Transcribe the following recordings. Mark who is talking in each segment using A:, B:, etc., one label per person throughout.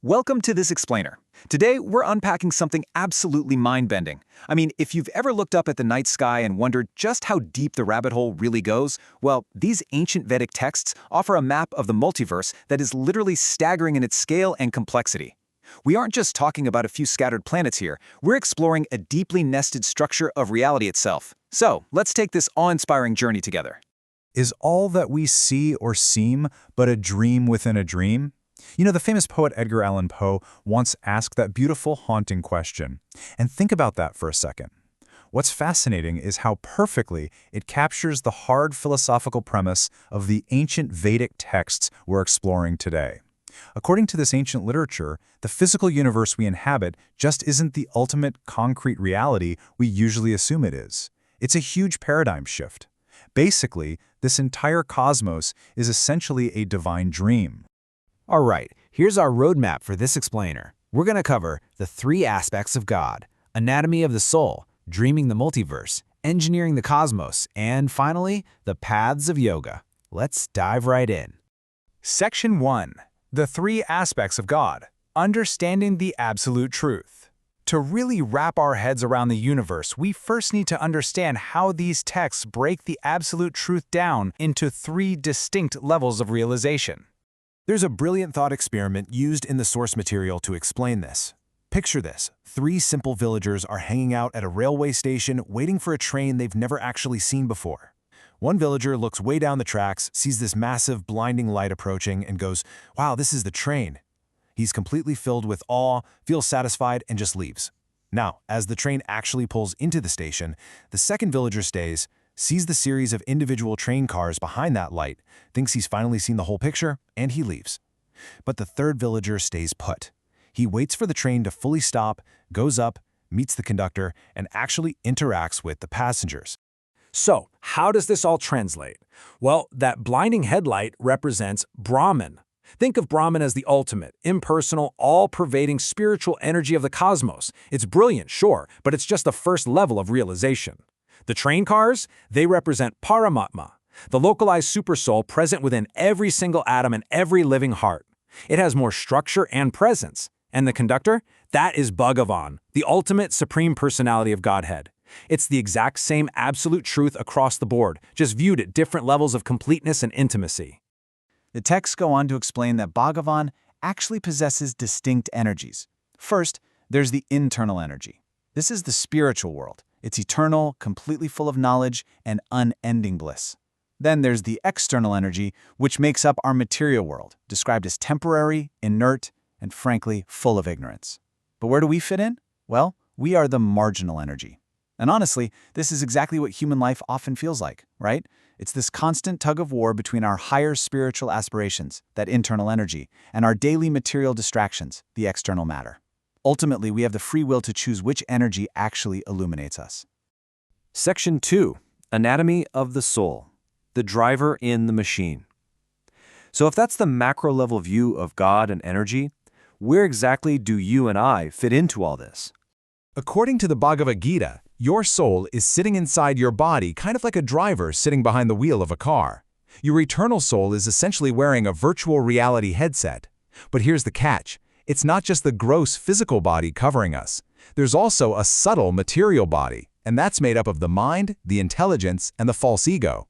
A: Welcome to This Explainer. Today, we're unpacking something absolutely mind-bending. I mean, if you've ever looked up at the night sky and wondered just how deep the rabbit hole really goes, well, these ancient Vedic texts offer a map of the multiverse that is literally staggering in its scale and complexity. We aren't just talking about a few scattered planets here, we're exploring a deeply nested structure of reality itself. So, let's take this awe-inspiring journey together.
B: Is all that we see or seem but a dream within a dream? You know, the famous poet Edgar Allan Poe once asked that beautiful, haunting question. And think about that for a second. What's fascinating is how perfectly it captures the hard philosophical premise of the ancient Vedic texts we're exploring today. According to this ancient literature, the physical universe we inhabit just isn't the ultimate concrete reality we usually assume it is. It's a huge paradigm shift. Basically, this entire cosmos is essentially a divine dream.
C: All right, here's our roadmap for This Explainer. We're going to cover the three aspects of God: anatomy of the soul, dreaming the multiverse, engineering the cosmos, and finally, the paths of yoga. Let's dive right in.
B: Section 1. The three aspects of God. Understanding the absolute truth. To really wrap our heads around the universe, we first need to understand how these texts break the absolute truth down into three distinct levels of realization.
D: There's a brilliant thought experiment used in the source material to explain this. Picture this. Three simple villagers are hanging out at a railway station waiting for a train they've never actually seen before. One villager looks way down the tracks, sees this massive, blinding light approaching, and goes, "Wow, this is the train." He's completely filled with awe, feels satisfied, and just leaves. Now, as the train actually pulls into the station, the second villager stays, sees the series of individual train cars behind that light, thinks he's finally seen the whole picture, and he leaves. But the third villager stays put. He waits for the train to fully stop, goes up, meets the conductor, and actually interacts with the passengers.
E: So, how does this all translate? Well, that blinding headlight represents Brahman. Think of Brahman as the ultimate, impersonal, all-pervading spiritual energy of the cosmos. It's brilliant, sure, but it's just the first level of realization. The train cars, they represent Paramatma, the localized supersoul present within every single atom and every living heart. It has more structure and presence. And the conductor? That is Bhagavan, the ultimate supreme personality of Godhead. It's the exact same absolute truth across the board, just viewed at different levels of completeness and intimacy.
A: The texts go on to explain that Bhagavan actually possesses distinct energies. First, there's the internal energy. This is the spiritual world. It's eternal, completely full of knowledge, and unending bliss. Then there's the external energy, which makes up our material world, described as temporary, inert, and frankly, full of ignorance. But where do we fit in? Well, we are the marginal energy. And honestly, this is exactly what human life often feels like, right? It's this constant tug of war between our higher spiritual aspirations, that internal energy, and our daily material distractions, the external matter. Ultimately, we have the free will to choose which energy actually illuminates us.
F: Section 2. Anatomy of the soul. The driver in the machine. So if that's the macro-level view of God and energy, where exactly do you and I fit into all this?
B: According to the Bhagavad Gita, your soul is sitting inside your body, kind of like a driver sitting behind the wheel of a car. Your eternal soul is essentially wearing a virtual reality headset. But here's the catch. It's not just the gross physical body covering us. There's also a subtle material body, and that's made up of the mind, the intelligence, and the false ego.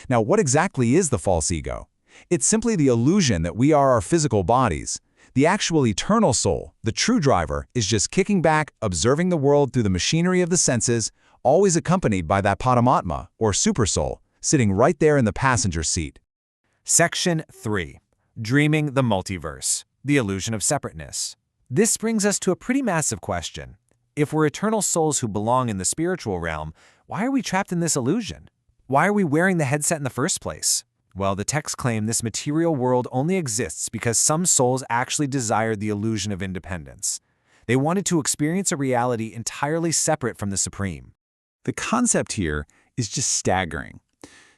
B: Now, what exactly is the false ego? It's simply the illusion that we are our physical bodies. The actual eternal soul, the true driver, is just kicking back, observing the world through the machinery of the senses, always accompanied by that Paramatma, or supersoul, sitting right there in the passenger seat.
C: Section 3. Dreaming the multiverse. The illusion of separateness. This brings us to a pretty massive question. If we're eternal souls who belong in the spiritual realm, why are we trapped in this illusion? Why are we wearing the headset in the first place? Well, the texts claim this material world only exists because some souls actually desired the illusion of independence. They wanted to experience a reality entirely separate from the Supreme.
A: The concept here is just staggering.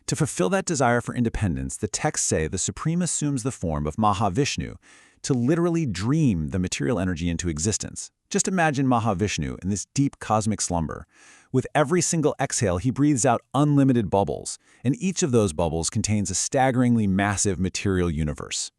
A: To fulfill that desire for independence, the texts say the Supreme assumes the form of Mahavishnu to literally dream the material energy into existence. Just imagine Mahavishnu in this deep cosmic slumber. With every single exhale, he breathes out unlimited bubbles, and each of those bubbles contains a staggeringly massive material universe.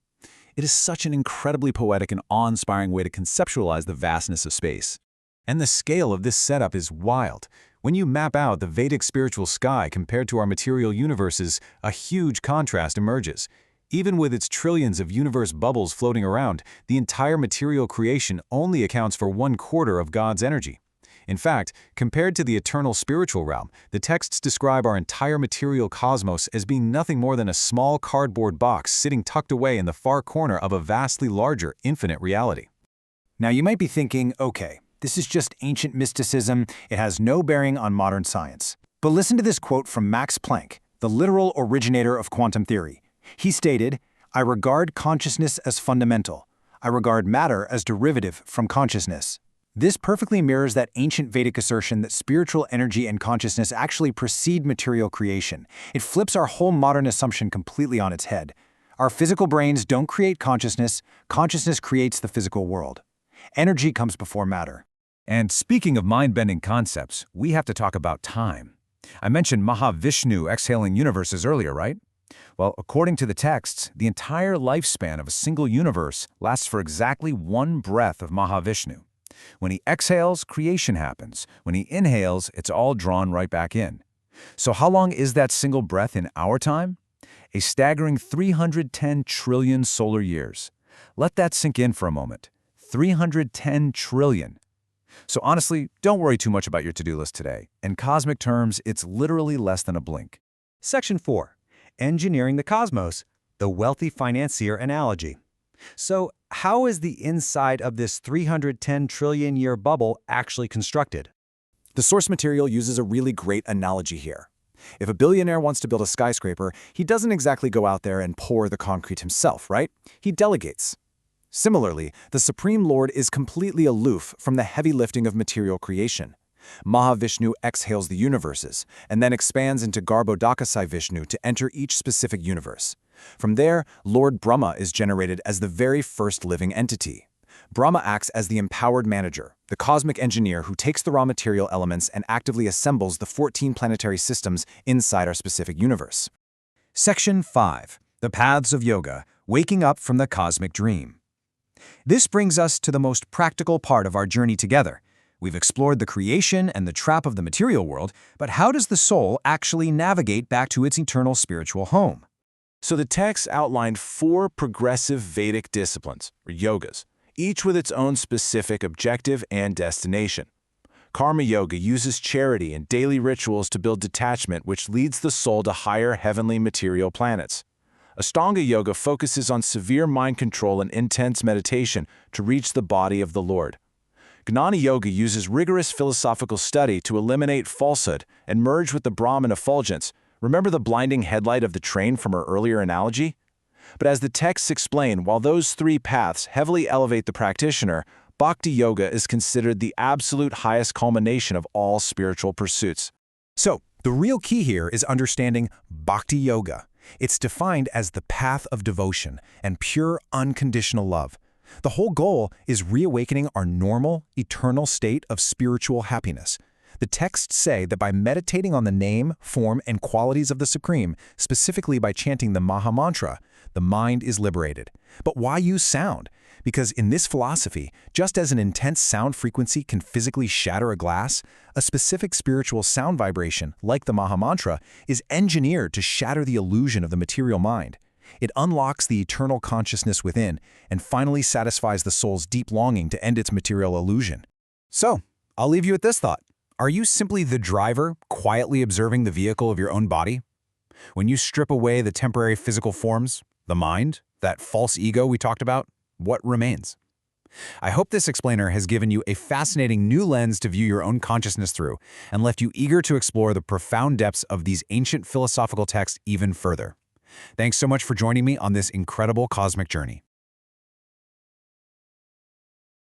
A: It is such an incredibly poetic and awe-inspiring way to conceptualize the vastness of space. And the scale of this setup is wild. When you map out the Vedic spiritual sky compared to our material universes, a huge contrast emerges. Even with its trillions of universe bubbles floating around, the entire material creation only accounts for 1/4 of God's energy. In fact, compared to the eternal spiritual realm, the texts describe our entire material cosmos as being nothing more than a small cardboard box sitting tucked away in the far corner of a vastly larger, infinite reality.
D: Now you might be thinking, okay, this is just ancient mysticism, it has no bearing on modern science. But listen to this quote from Max Planck, the literal originator of quantum theory. He stated, "I regard consciousness as fundamental. I regard matter as derivative from consciousness." This perfectly mirrors that ancient Vedic assertion that spiritual energy and consciousness actually precede material creation. It flips our whole modern assumption completely on its head. Our physical brains don't create consciousness, consciousness creates the physical world. Energy comes before matter.
B: And speaking of mind-bending concepts, we have to talk about time. I mentioned Mahavishnu exhaling universes earlier, right? Well, according to the texts, the entire lifespan of a single universe lasts for exactly one breath of Mahavishnu. When he exhales, creation happens. When he inhales, it's all drawn right back in. So how long is that single breath in our time? A staggering 310 trillion solar years. Let that sink in for a moment. 310 trillion. So honestly, don't worry too much about your to-do list today. In cosmic terms, it's literally less than a blink.
C: Section 4. Engineering the Cosmos, the wealthy financier analogy. So, how is the inside of this 310 trillion year bubble actually constructed?
A: The source material uses a really great analogy here. If a billionaire wants to build a skyscraper, he doesn't exactly go out there and pour the concrete himself, right? He delegates. Similarly, the Supreme Lord is completely aloof from the heavy lifting of material creation. Mahavishnu exhales the universes, and then expands into Garbhodakasai Vishnu to enter each specific universe. From there, Lord Brahma is generated as the very first living entity. Brahma acts as the empowered manager, the cosmic engineer who takes the raw material elements and actively assembles the 14 planetary systems inside our specific universe.
B: Section 5. The Paths of Yoga, Waking Up from the Cosmic Dream. This brings us to the most practical part of our journey together. We've explored the creation and the trap of the material world, but how does the soul actually navigate back to its eternal spiritual home?
D: So the text outlined 4 progressive Vedic disciplines, or yogas, each with its own specific objective and destination. Karma Yoga uses charity and daily rituals to build detachment, which leads the soul to higher heavenly material planets. Ashtanga Yoga focuses on severe mind control and intense meditation to reach the body of the Lord. Gnana Yoga uses rigorous philosophical study to eliminate falsehood and merge with the Brahman effulgence. Remember the blinding headlight of the train from our earlier analogy? But as the texts explain, while those 3 paths heavily elevate the practitioner, Bhakti Yoga is considered the absolute highest culmination of all spiritual pursuits.
A: So, the real key here is understanding Bhakti Yoga. It's defined as the path of devotion and pure unconditional love. The whole goal is reawakening our normal, eternal state of spiritual happiness. The texts say that by meditating on the name, form, and qualities of the Supreme, specifically by chanting the Maha Mantra, the mind is liberated. But why use sound? Because in this philosophy, just as an intense sound frequency can physically shatter a glass, a specific spiritual sound vibration, like the Maha Mantra, is engineered to shatter the illusion of the material mind. It unlocks the eternal consciousness within and finally satisfies the soul's deep longing to end its material illusion. So, I'll leave you with this thought. Are you simply the driver, quietly observing the vehicle of your own body? When you strip away the temporary physical forms, the mind, that false ego we talked about, what remains? I hope this explainer has given you a fascinating new lens to view your own consciousness through and left you eager to explore the profound depths of these ancient philosophical texts even further. Thanks so much for joining me on this incredible cosmic journey.